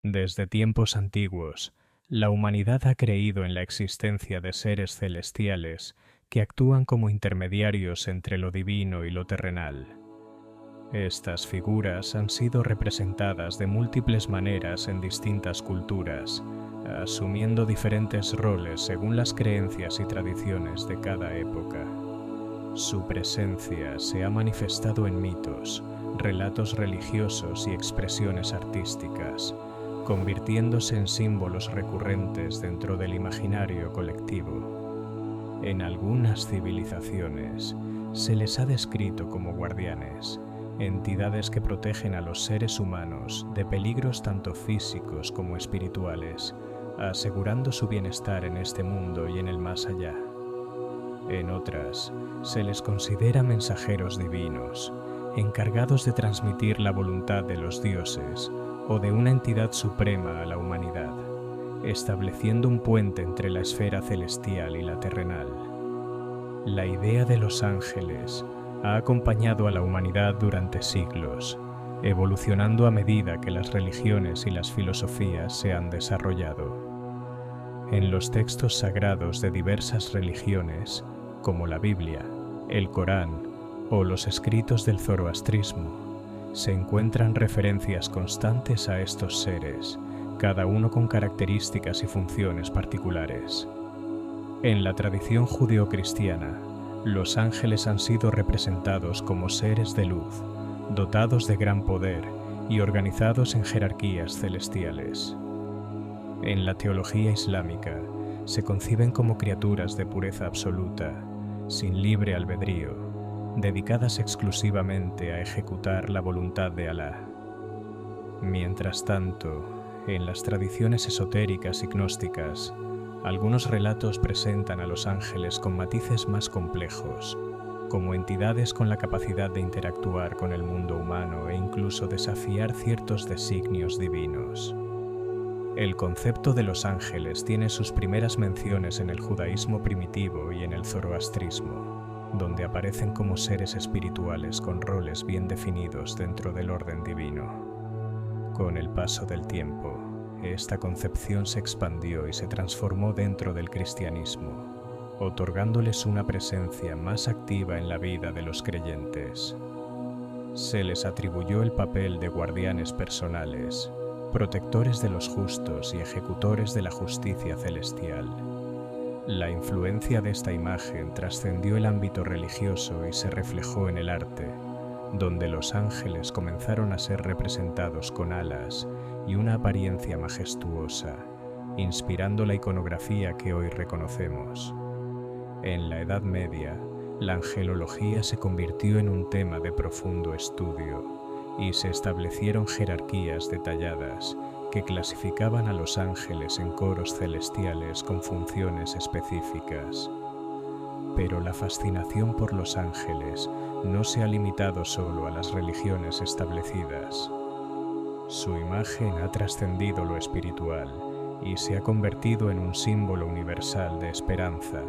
Desde tiempos antiguos, la humanidad ha creído en la existencia de seres celestiales que actúan como intermediarios entre lo divino y lo terrenal. Estas figuras han sido representadas de múltiples maneras en distintas culturas, asumiendo diferentes roles según las creencias y tradiciones de cada época. Su presencia se ha manifestado en mitos, relatos religiosos y expresiones artísticas, convirtiéndose en símbolos recurrentes dentro del imaginario colectivo. En algunas civilizaciones se les ha descrito como guardianes, entidades que protegen a los seres humanos de peligros tanto físicos como espirituales, asegurando su bienestar en este mundo y en el más allá. En otras, se les considera mensajeros divinos, encargados de transmitir la voluntad de los dioses o de una entidad suprema a la humanidad, estableciendo un puente entre la esfera celestial y la terrenal. La idea de los ángeles ha acompañado a la humanidad durante siglos, evolucionando a medida que las religiones y las filosofías se han desarrollado. En los textos sagrados de diversas religiones, como la Biblia, el Corán o los escritos del zoroastrismo, se encuentran referencias constantes a estos seres, cada uno con características y funciones particulares. En la tradición judeocristiana, los ángeles han sido representados como seres de luz, dotados de gran poder y organizados en jerarquías celestiales. En la teología islámica, se conciben como criaturas de pureza absoluta, sin libre albedrío, dedicadas exclusivamente a ejecutar la voluntad de Alá. Mientras tanto, en las tradiciones esotéricas y gnósticas, algunos relatos presentan a los ángeles con matices más complejos, como entidades con la capacidad de interactuar con el mundo humano e incluso desafiar ciertos designios divinos. El concepto de los ángeles tiene sus primeras menciones en el judaísmo primitivo y en el zoroastrismo, donde aparecen como seres espirituales con roles bien definidos dentro del orden divino. Con el paso del tiempo, esta concepción se expandió y se transformó dentro del cristianismo, otorgándoles una presencia más activa en la vida de los creyentes. Se les atribuyó el papel de guardianes personales, protectores de los justos y ejecutores de la justicia celestial. La influencia de esta imagen trascendió el ámbito religioso y se reflejó en el arte, donde los ángeles comenzaron a ser representados con alas y una apariencia majestuosa, inspirando la iconografía que hoy reconocemos. En la Edad Media, la angelología se convirtió en un tema de profundo estudio y se establecieron jerarquías detalladas que clasificaban a los ángeles en coros celestiales con funciones específicas. Pero la fascinación por los ángeles no se ha limitado solo a las religiones establecidas. Su imagen ha trascendido lo espiritual y se ha convertido en un símbolo universal de esperanza,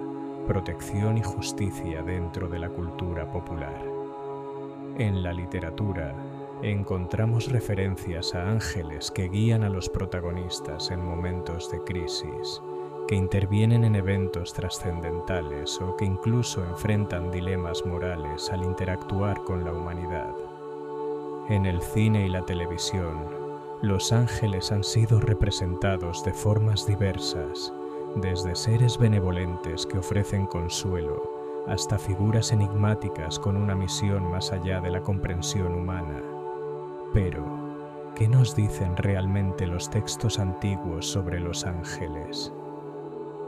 protección y justicia dentro de la cultura popular. En la literatura, encontramos referencias a ángeles que guían a los protagonistas en momentos de crisis, que intervienen en eventos trascendentales o que incluso enfrentan dilemas morales al interactuar con la humanidad. En el cine y la televisión, los ángeles han sido representados de formas diversas, desde seres benevolentes que ofrecen consuelo, hasta figuras enigmáticas con una misión más allá de la comprensión humana. Pero, ¿qué nos dicen realmente los textos antiguos sobre los ángeles?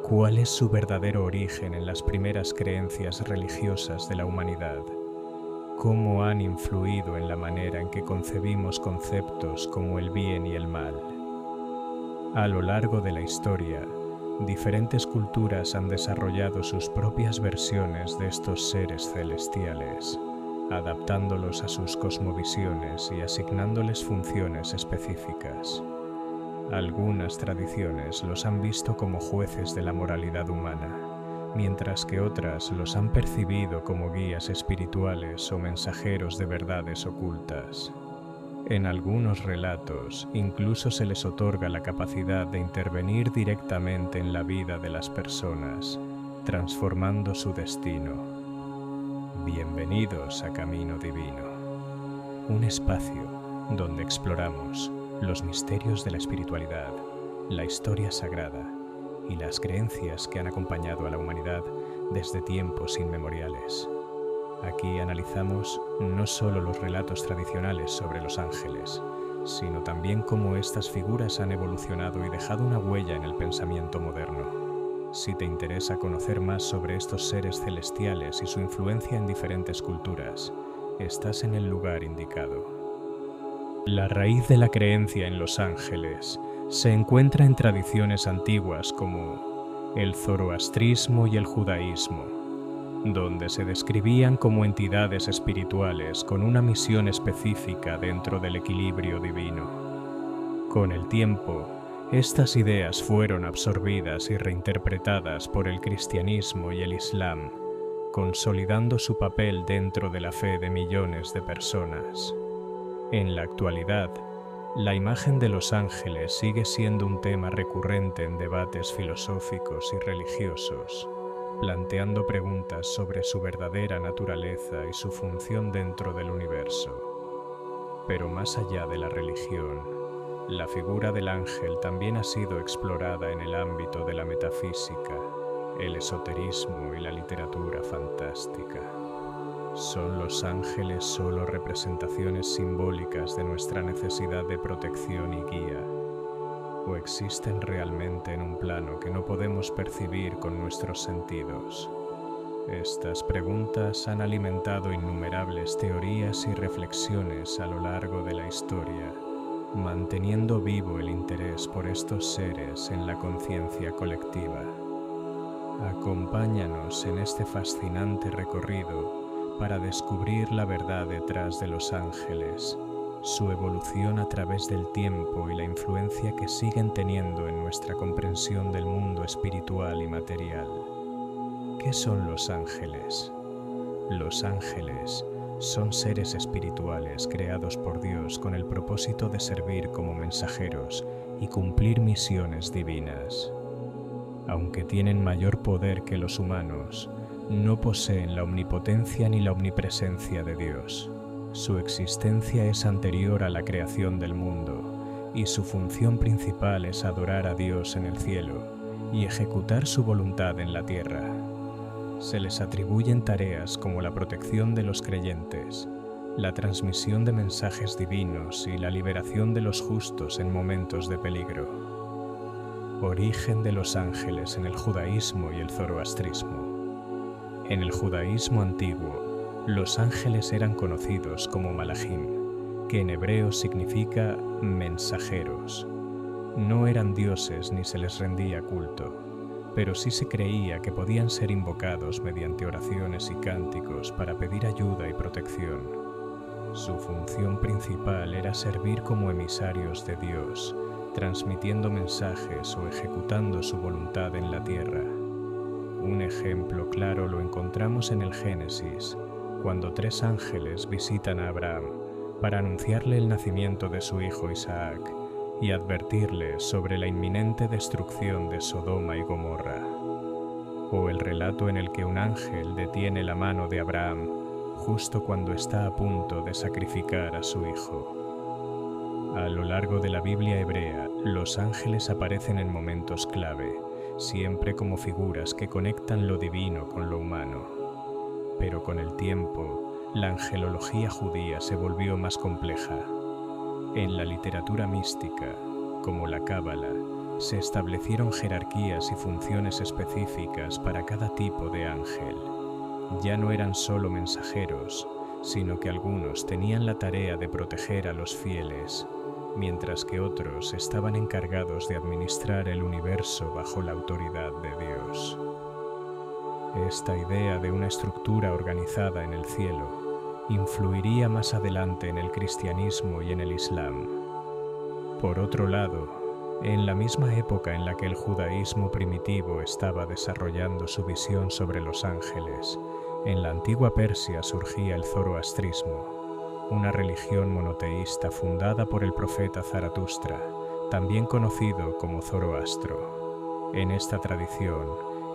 ¿Cuál es su verdadero origen en las primeras creencias religiosas de la humanidad? ¿Cómo han influido en la manera en que concebimos conceptos como el bien y el mal? A lo largo de la historia, diferentes culturas han desarrollado sus propias versiones de estos seres celestiales, adaptándolos a sus cosmovisiones y asignándoles funciones específicas. Algunas tradiciones los han visto como jueces de la moralidad humana, mientras que otras los han percibido como guías espirituales o mensajeros de verdades ocultas. En algunos relatos incluso se les otorga la capacidad de intervenir directamente en la vida de las personas, transformando su destino. Bienvenidos a Camino Divino, un espacio donde exploramos los misterios de la espiritualidad, la historia sagrada y las creencias que han acompañado a la humanidad desde tiempos inmemoriales. Aquí analizamos no solo los relatos tradicionales sobre los ángeles, sino también cómo estas figuras han evolucionado y dejado una huella en el pensamiento moderno. Si te interesa conocer más sobre estos seres celestiales y su influencia en diferentes culturas, estás en el lugar indicado. La raíz de la creencia en los ángeles se encuentra en tradiciones antiguas como el zoroastrismo y el judaísmo, donde se describían como entidades espirituales con una misión específica dentro del equilibrio divino. Con el tiempo, estas ideas fueron absorbidas y reinterpretadas por el cristianismo y el islam, consolidando su papel dentro de la fe de millones de personas. En la actualidad, la imagen de los ángeles sigue siendo un tema recurrente en debates filosóficos y religiosos, planteando preguntas sobre su verdadera naturaleza y su función dentro del universo. Pero más allá de la religión, la figura del ángel también ha sido explorada en el ámbito de la metafísica, el esoterismo y la literatura fantástica. ¿Son los ángeles solo representaciones simbólicas de nuestra necesidad de protección y guía? ¿O existen realmente en un plano que no podemos percibir con nuestros sentidos? Estas preguntas han alimentado innumerables teorías y reflexiones a lo largo de la historia, manteniendo vivo el interés por estos seres en la conciencia colectiva. Acompáñanos en este fascinante recorrido para descubrir la verdad detrás de los ángeles, su evolución a través del tiempo y la influencia que siguen teniendo en nuestra comprensión del mundo espiritual y material. ¿Qué son los ángeles? Los ángeles son seres espirituales creados por Dios con el propósito de servir como mensajeros y cumplir misiones divinas. Aunque tienen mayor poder que los humanos, no poseen la omnipotencia ni la omnipresencia de Dios. Su existencia es anterior a la creación del mundo, y su función principal es adorar a Dios en el cielo y ejecutar su voluntad en la tierra. Se les atribuyen tareas como la protección de los creyentes, la transmisión de mensajes divinos y la liberación de los justos en momentos de peligro. Origen de los ángeles en el judaísmo y el zoroastrismo. En el judaísmo antiguo, los ángeles eran conocidos como malajim, que en hebreo significa mensajeros. No eran dioses ni se les rendía culto, pero sí se creía que podían ser invocados mediante oraciones y cánticos para pedir ayuda y protección. Su función principal era servir como emisarios de Dios, transmitiendo mensajes o ejecutando su voluntad en la tierra. Un ejemplo claro lo encontramos en el Génesis, cuando 3 ángeles visitan a Abraham para anunciarle el nacimiento de su hijo Isaac y advertirle sobre la inminente destrucción de Sodoma y Gomorra. O el relato en el que un ángel detiene la mano de Abraham justo cuando está a punto de sacrificar a su hijo. A lo largo de la Biblia hebrea, los ángeles aparecen en momentos clave, siempre como figuras que conectan lo divino con lo humano. Pero con el tiempo, la angelología judía se volvió más compleja. En la literatura mística, como la Cábala, se establecieron jerarquías y funciones específicas para cada tipo de ángel. Ya no eran solo mensajeros, sino que algunos tenían la tarea de proteger a los fieles, mientras que otros estaban encargados de administrar el universo bajo la autoridad de Dios. Esta idea de una estructura organizada en el cielo influiría más adelante en el cristianismo y en el islam. Por otro lado, en la misma época en la que el judaísmo primitivo estaba desarrollando su visión sobre los ángeles, en la antigua Persia surgía el zoroastrismo. una religión monoteísta fundada por el profeta Zaratustra, también conocido como Zoroastro. En esta tradición,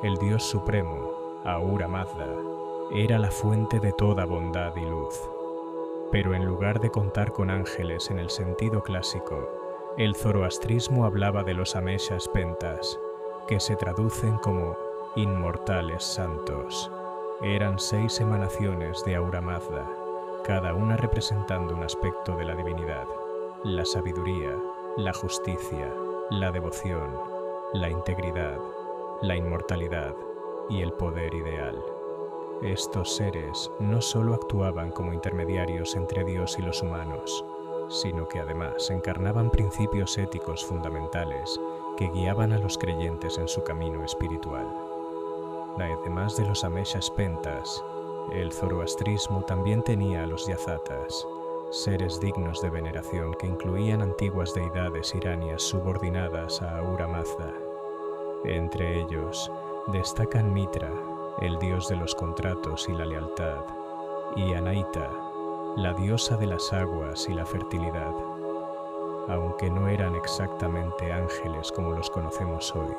el dios supremo, Ahura Mazda, era la fuente de toda bondad y luz. Pero en lugar de contar con ángeles en el sentido clásico, el zoroastrismo hablaba de los Ameshas Pentas, que se traducen como inmortales santos. Eran 6 emanaciones de Ahura Mazda, cada una representando un aspecto de la divinidad: la sabiduría, la justicia, la devoción, la integridad, la inmortalidad y el poder ideal. Estos seres no solo actuaban como intermediarios entre Dios y los humanos, sino que además encarnaban principios éticos fundamentales que guiaban a los creyentes en su camino espiritual. Además de los Ameshas Pentas, el zoroastrismo también tenía a los Yazatas, seres dignos de veneración que incluían antiguas deidades iranias subordinadas a Ahura Mazda. Entre ellos destacan Mitra, el dios de los contratos y la lealtad, y Anaita, la diosa de las aguas y la fertilidad. Aunque no eran exactamente ángeles como los conocemos hoy,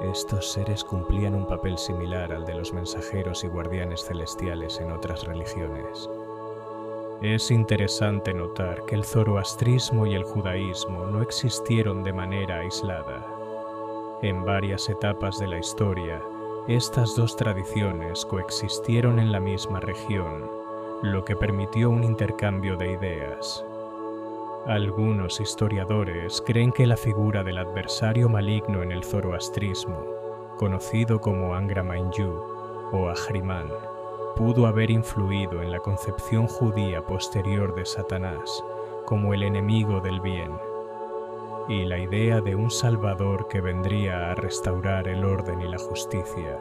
estos seres cumplían un papel similar al de los mensajeros y guardianes celestiales en otras religiones. Es interesante notar que el zoroastrismo y el judaísmo no existieron de manera aislada. En varias etapas de la historia, estas dos tradiciones coexistieron en la misma región, lo que permitió un intercambio de ideas. Algunos historiadores creen que la figura del adversario maligno en el zoroastrismo, conocido como Angra Mainyu o Ahriman, pudo haber influido en la concepción judía posterior de Satanás como el enemigo del bien, y la idea de un Salvador que vendría a restaurar el orden y la justicia,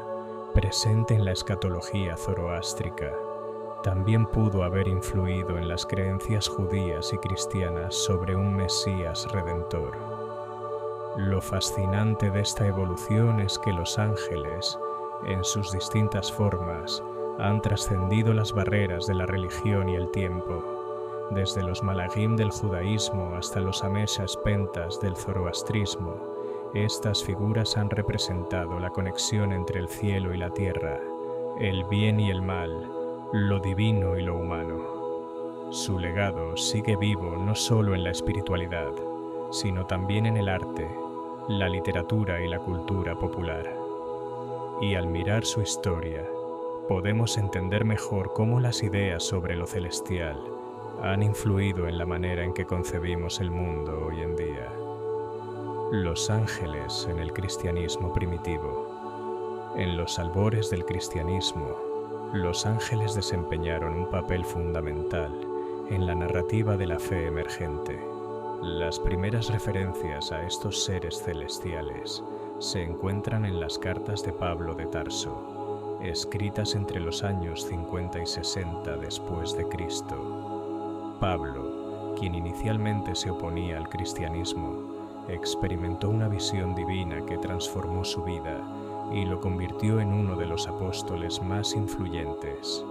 presente en la escatología zoroástrica, también pudo haber influido en las creencias judías y cristianas sobre un Mesías redentor. Lo fascinante de esta evolución es que los ángeles, en sus distintas formas, han trascendido las barreras de la religión y el tiempo, desde los Malagim del judaísmo hasta los Ameshas Pentas del zoroastrismo. Estas figuras han representado la conexión entre el cielo y la tierra, el bien y el mal, lo divino y lo humano. Su legado sigue vivo no solo en la espiritualidad, sino también en el arte, la literatura y la cultura popular. Y al mirar su historia, podemos entender mejor cómo las ideas sobre lo celestial han influido en la manera en que concebimos el mundo hoy en día. Los ángeles en el cristianismo primitivo. En los albores del cristianismo, los ángeles desempeñaron un papel fundamental en la narrativa de la fe emergente. Las primeras referencias a estos seres celestiales se encuentran en las cartas de Pablo de Tarso, escritas entre los años 50 y 60 después de Cristo. Pablo, quien inicialmente se oponía al cristianismo, experimentó una visión divina que transformó su vida y lo convirtió en uno de los apóstoles más influyentes.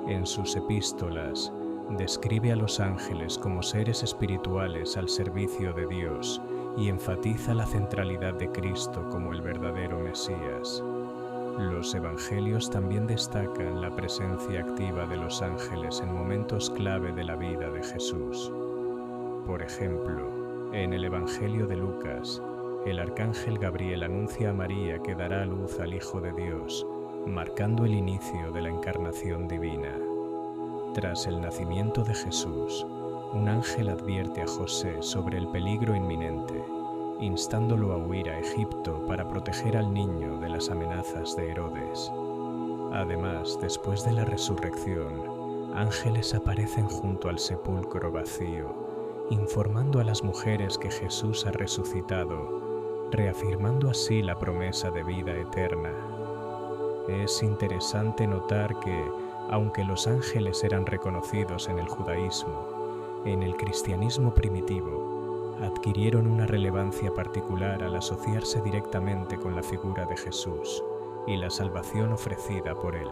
En sus epístolas, describe a los ángeles como seres espirituales al servicio de Dios y enfatiza la centralidad de Cristo como el verdadero Mesías. Los evangelios también destacan la presencia activa de los ángeles en momentos clave de la vida de Jesús. Por ejemplo, en el Evangelio de Lucas, el arcángel Gabriel anuncia a María que dará a luz al Hijo de Dios, marcando el inicio de la encarnación divina. Tras el nacimiento de Jesús, un ángel advierte a José sobre el peligro inminente, instándolo a huir a Egipto para proteger al niño de las amenazas de Herodes. Además, después de la resurrección, ángeles aparecen junto al sepulcro vacío, informando a las mujeres que Jesús ha resucitado, reafirmando así la promesa de vida eterna. Es interesante notar que, aunque los ángeles eran reconocidos en el judaísmo, en el cristianismo primitivo, adquirieron una relevancia particular al asociarse directamente con la figura de Jesús y la salvación ofrecida por él.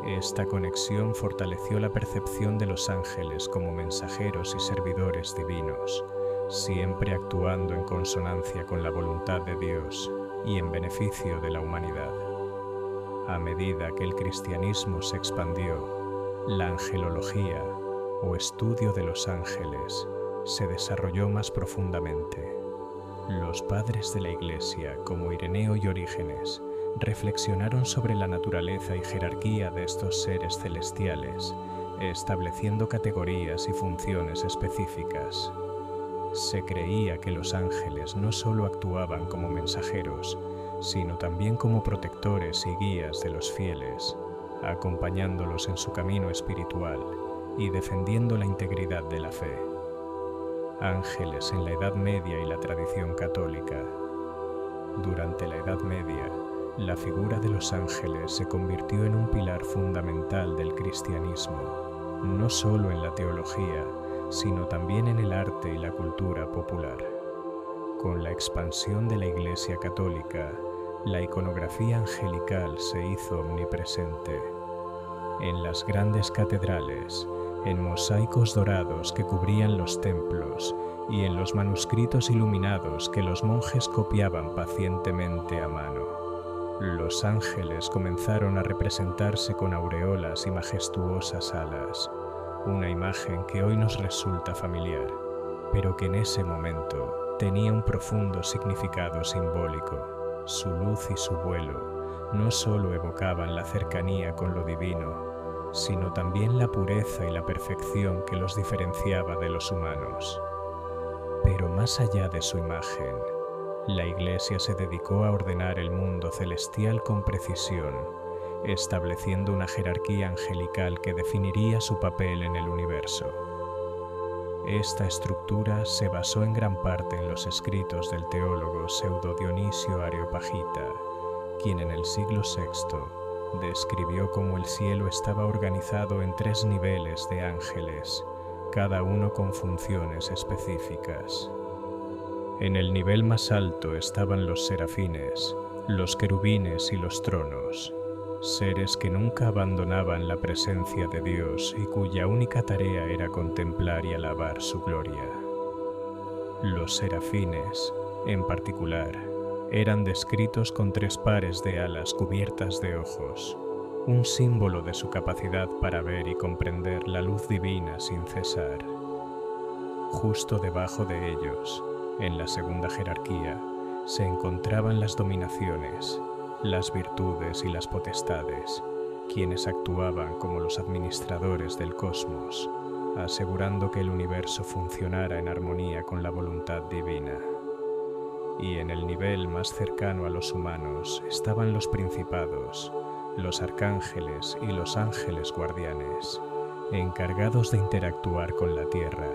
Esta conexión fortaleció la percepción de los ángeles como mensajeros y servidores divinos, siempre actuando en consonancia con la voluntad de Dios y en beneficio de la humanidad. A medida que el cristianismo se expandió, la angelología, o estudio de los ángeles, se desarrolló más profundamente. Los padres de la Iglesia, como Ireneo y Orígenes, reflexionaron sobre la naturaleza y jerarquía de estos seres celestiales, estableciendo categorías y funciones específicas. Se creía que los ángeles no solo actuaban como mensajeros, sino también como protectores y guías de los fieles, acompañándolos en su camino espiritual y defendiendo la integridad de la fe. Ángeles en la Edad Media y la tradición católica. Durante la Edad Media, la figura de los ángeles se convirtió en un pilar fundamental del cristianismo, no solo en la teología, sino también en el arte y la cultura popular. Con la expansión de la Iglesia católica, la iconografía angelical se hizo omnipresente. En las grandes catedrales, en mosaicos dorados que cubrían los templos y en los manuscritos iluminados que los monjes copiaban pacientemente a mano, los ángeles comenzaron a representarse con aureolas y majestuosas alas, una imagen que hoy nos resulta familiar, pero que en ese momento tenía un profundo significado simbólico. Su luz y su vuelo no solo evocaban la cercanía con lo divino, sino también la pureza y la perfección que los diferenciaba de los humanos. Pero más allá de su imagen, la Iglesia se dedicó a ordenar el mundo celestial con precisión, estableciendo una jerarquía angelical que definiría su papel en el universo. Esta estructura se basó en gran parte en los escritos del teólogo Pseudo Dionisio Areopagita, quien en el siglo VI describió cómo el cielo estaba organizado en 3 niveles de ángeles, cada uno con funciones específicas. En el nivel más alto estaban los serafines, los querubines y los tronos, seres que nunca abandonaban la presencia de Dios y cuya única tarea era contemplar y alabar su gloria. Los serafines, en particular, eran descritos con 3 pares de alas cubiertas de ojos, un símbolo de su capacidad para ver y comprender la luz divina sin cesar. Justo debajo de ellos, en la segunda jerarquía, se encontraban las dominaciones, las virtudes y las potestades, quienes actuaban como los administradores del cosmos, asegurando que el universo funcionara en armonía con la voluntad divina. Y en el nivel más cercano a los humanos estaban los principados, los arcángeles y los ángeles guardianes, encargados de interactuar con la tierra,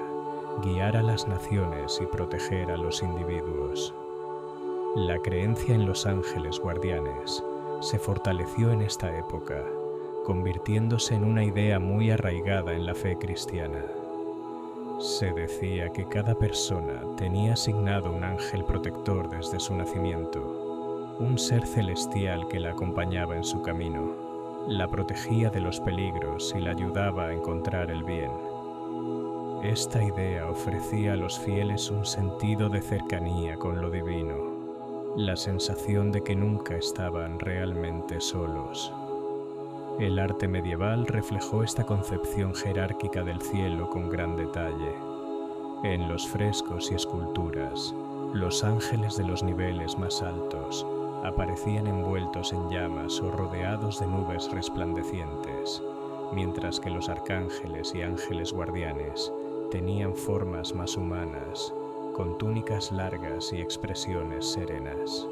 guiar a las naciones y proteger a los individuos. La creencia en los ángeles guardianes se fortaleció en esta época, convirtiéndose en una idea muy arraigada en la fe cristiana. Se decía que cada persona tenía asignado un ángel protector desde su nacimiento, un ser celestial que la acompañaba en su camino, la protegía de los peligros y la ayudaba a encontrar el bien. Esta idea ofrecía a los fieles un sentido de cercanía con lo divino, la sensación de que nunca estaban realmente solos. El arte medieval reflejó esta concepción jerárquica del cielo con gran detalle. En los frescos y esculturas, los ángeles de los niveles más altos aparecían envueltos en llamas o rodeados de nubes resplandecientes, mientras que los arcángeles y ángeles guardianes tenían formas más humanas, con túnicas largas y expresiones serenas.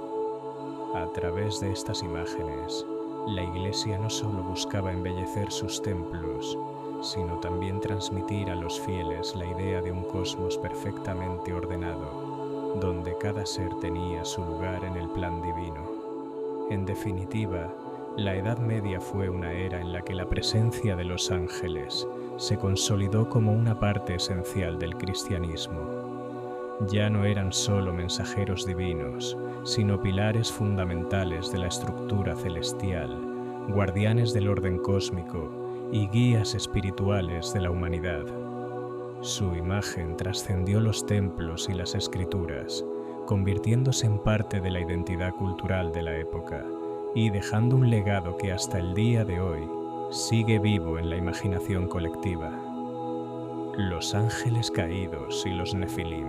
A través de estas imágenes, la Iglesia no solo buscaba embellecer sus templos, sino también transmitir a los fieles la idea de un cosmos perfectamente ordenado, donde cada ser tenía su lugar en el plan divino. En definitiva, la Edad Media fue una era en la que la presencia de los ángeles se consolidó como una parte esencial del cristianismo. Ya no eran solo mensajeros divinos, sino pilares fundamentales de la estructura celestial, guardianes del orden cósmico y guías espirituales de la humanidad. Su imagen trascendió los templos y las escrituras, convirtiéndose en parte de la identidad cultural de la época y dejando un legado que hasta el día de hoy sigue vivo en la imaginación colectiva. Los ángeles caídos y los nefilim.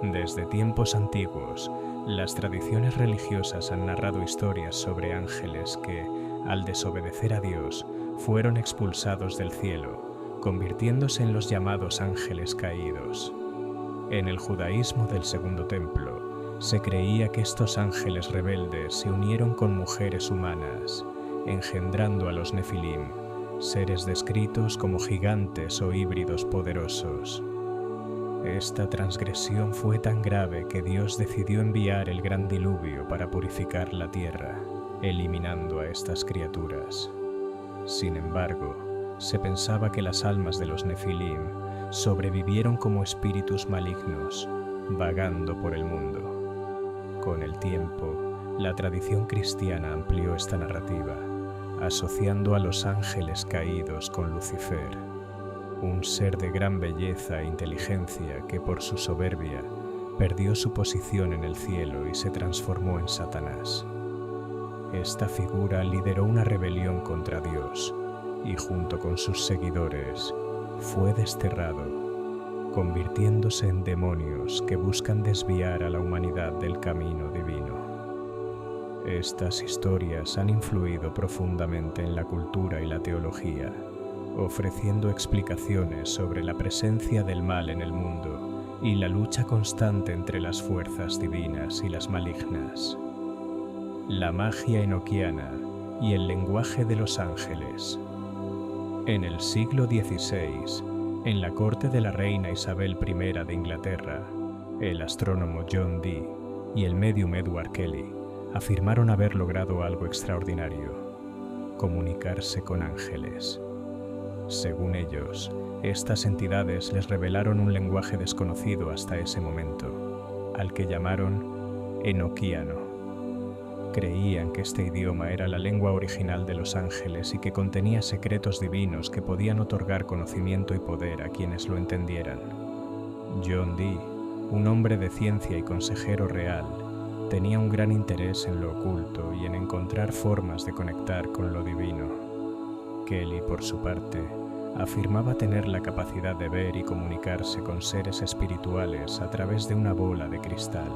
Desde tiempos antiguos, las tradiciones religiosas han narrado historias sobre ángeles que, al desobedecer a Dios, fueron expulsados del cielo, convirtiéndose en los llamados ángeles caídos. En el judaísmo del Segundo Templo, se creía que estos ángeles rebeldes se unieron con mujeres humanas, engendrando a los nefilim, seres descritos como gigantes o híbridos poderosos. Esta transgresión fue tan grave que Dios decidió enviar el gran diluvio para purificar la tierra, eliminando a estas criaturas. Sin embargo, se pensaba que las almas de los nefilim sobrevivieron como espíritus malignos, vagando por el mundo. Con el tiempo, la tradición cristiana amplió esta narrativa, asociando a los ángeles caídos con Lucifer, un ser de gran belleza e inteligencia que por su soberbia perdió su posición en el cielo y se transformó en Satanás. Esta figura lideró una rebelión contra Dios y junto con sus seguidores fue desterrado, convirtiéndose en demonios que buscan desviar a la humanidad del camino divino. Estas historias han influido profundamente en la cultura y la teología, ofreciendo explicaciones sobre la presencia del mal en el mundo y la lucha constante entre las fuerzas divinas y las malignas. La magia enoquiana y el lenguaje de los ángeles. En el siglo XVI, en la corte de la reina Isabel I de Inglaterra, el astrónomo John Dee y el medium Edward Kelly afirmaron haber logrado algo extraordinario: comunicarse con ángeles. Según ellos, estas entidades les revelaron un lenguaje desconocido hasta ese momento, al que llamaron enoquiano. Creían que este idioma era la lengua original de los ángeles y que contenía secretos divinos que podían otorgar conocimiento y poder a quienes lo entendieran. John Dee, un hombre de ciencia y consejero real, tenía un gran interés en lo oculto y en encontrar formas de conectar con lo divino. Kelly, por su parte, afirmaba tener la capacidad de ver y comunicarse con seres espirituales a través de una bola de cristal.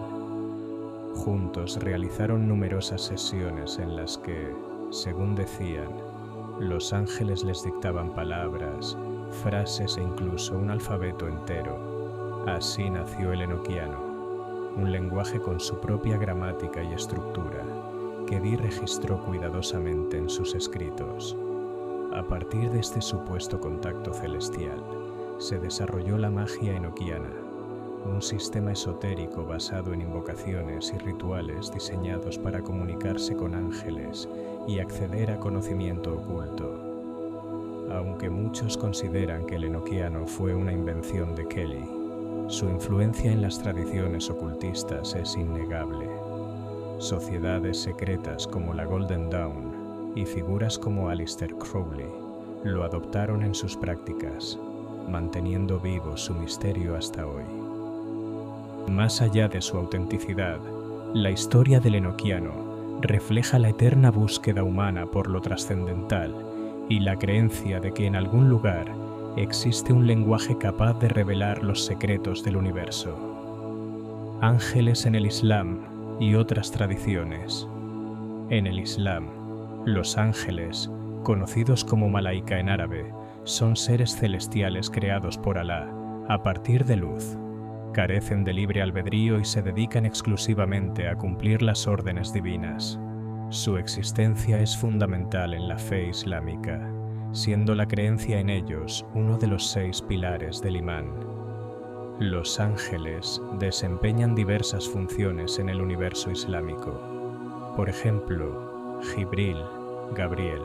Juntos realizaron numerosas sesiones en las que, según decían, los ángeles les dictaban palabras, frases e incluso un alfabeto entero. Así nació el enoquiano, un lenguaje con su propia gramática y estructura, que Dee registró cuidadosamente en sus escritos. A partir de este supuesto contacto celestial, se desarrolló la magia enoquiana, un sistema esotérico basado en invocaciones y rituales diseñados para comunicarse con ángeles y acceder a conocimiento oculto. Aunque muchos consideran que el enoquiano fue una invención de Kelly, su influencia en las tradiciones ocultistas es innegable. Sociedades secretas como la Golden Dawn y figuras como Aleister Crowley lo adoptaron en sus prácticas, manteniendo vivo su misterio hasta hoy. Más allá de su autenticidad, la historia del enoquiano refleja la eterna búsqueda humana por lo trascendental y la creencia de que en algún lugar existe un lenguaje capaz de revelar los secretos del universo. Ángeles en el Islam y otras tradiciones. En el Islam, los ángeles, conocidos como malaika en árabe, son seres celestiales creados por Alá a partir de luz. Carecen de libre albedrío y se dedican exclusivamente a cumplir las órdenes divinas. Su existencia es fundamental en la fe islámica, siendo la creencia en ellos uno de los 6 pilares del imán. Los ángeles desempeñan diversas funciones en el universo islámico. Por ejemplo, Jibril, Gabriel,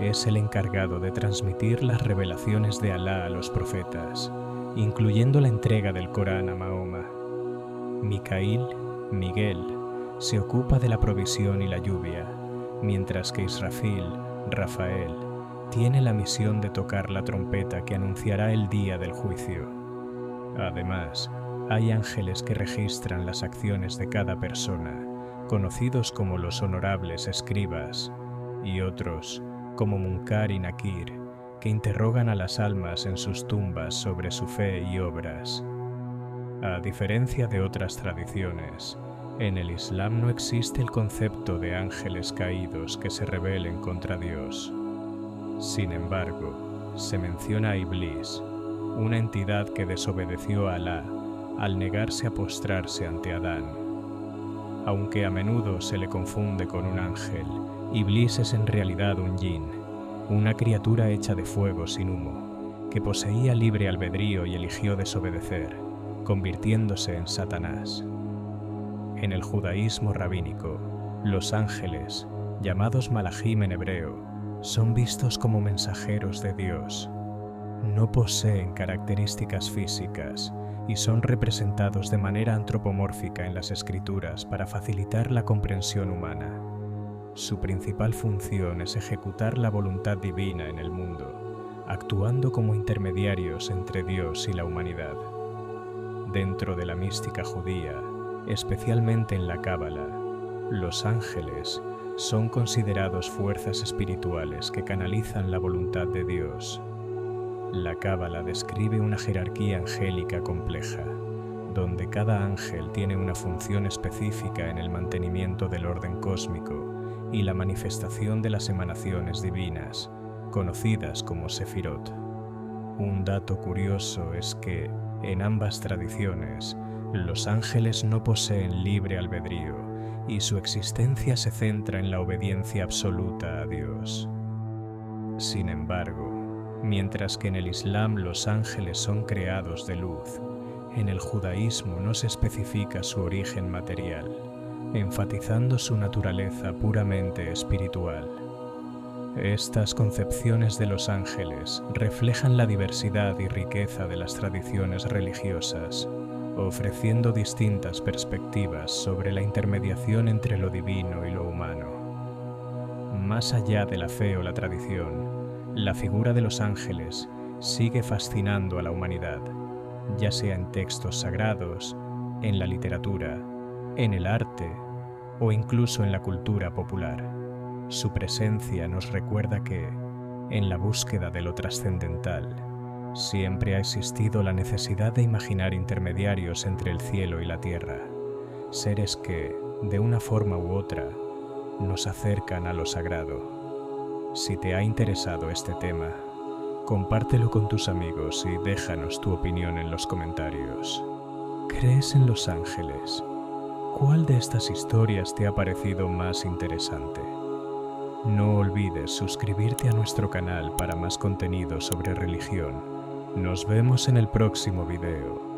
es el encargado de transmitir las revelaciones de Alá a los profetas, incluyendo la entrega del Corán a Mahoma. Micaíl, Miguel, se ocupa de la provisión y la lluvia, mientras que Israfil, Rafael, tiene la misión de tocar la trompeta que anunciará el día del juicio. Además, hay ángeles que registran las acciones de cada persona, conocidos como los honorables escribas, y otros, como Munkar y Nakir, que interrogan a las almas en sus tumbas sobre su fe y obras. A diferencia de otras tradiciones, en el Islam no existe el concepto de ángeles caídos que se rebelen contra Dios. Sin embargo, se menciona a Iblis, una entidad que desobedeció a Alá al negarse a postrarse ante Adán. Aunque a menudo se le confunde con un ángel, Iblis es en realidad un jinn, una criatura hecha de fuego sin humo, que poseía libre albedrío y eligió desobedecer, convirtiéndose en Satanás. En el judaísmo rabínico, los ángeles, llamados malajim en hebreo, son vistos como mensajeros de Dios. No poseen características físicas y son representados de manera antropomórfica en las escrituras para facilitar la comprensión humana. Su principal función es ejecutar la voluntad divina en el mundo, actuando como intermediarios entre Dios y la humanidad. Dentro de la mística judía, especialmente en la Cábala, los ángeles son considerados fuerzas espirituales que canalizan la voluntad de Dios. La Cábala describe una jerarquía angélica compleja, donde cada ángel tiene una función específica en el mantenimiento del orden cósmico y la manifestación de las emanaciones divinas, conocidas como Sefirot. Un dato curioso es que, en ambas tradiciones, los ángeles no poseen libre albedrío y su existencia se centra en la obediencia absoluta a Dios. Sin embargo, mientras que en el Islam los ángeles son creados de luz, en el judaísmo no se especifica su origen material, enfatizando su naturaleza puramente espiritual. Estas concepciones de los ángeles reflejan la diversidad y riqueza de las tradiciones religiosas, ofreciendo distintas perspectivas sobre la intermediación entre lo divino y lo humano. Más allá de la fe o la tradición, la figura de los ángeles sigue fascinando a la humanidad, ya sea en textos sagrados, en la literatura, en el arte o incluso en la cultura popular. Su presencia nos recuerda que, en la búsqueda de lo trascendental, siempre ha existido la necesidad de imaginar intermediarios entre el cielo y la tierra, seres que, de una forma u otra, nos acercan a lo sagrado. Si te ha interesado este tema, compártelo con tus amigos y déjanos tu opinión en los comentarios. ¿Crees en los ángeles? ¿Cuál de estas historias te ha parecido más interesante? No olvides suscribirte a nuestro canal para más contenido sobre religión. Nos vemos en el próximo video.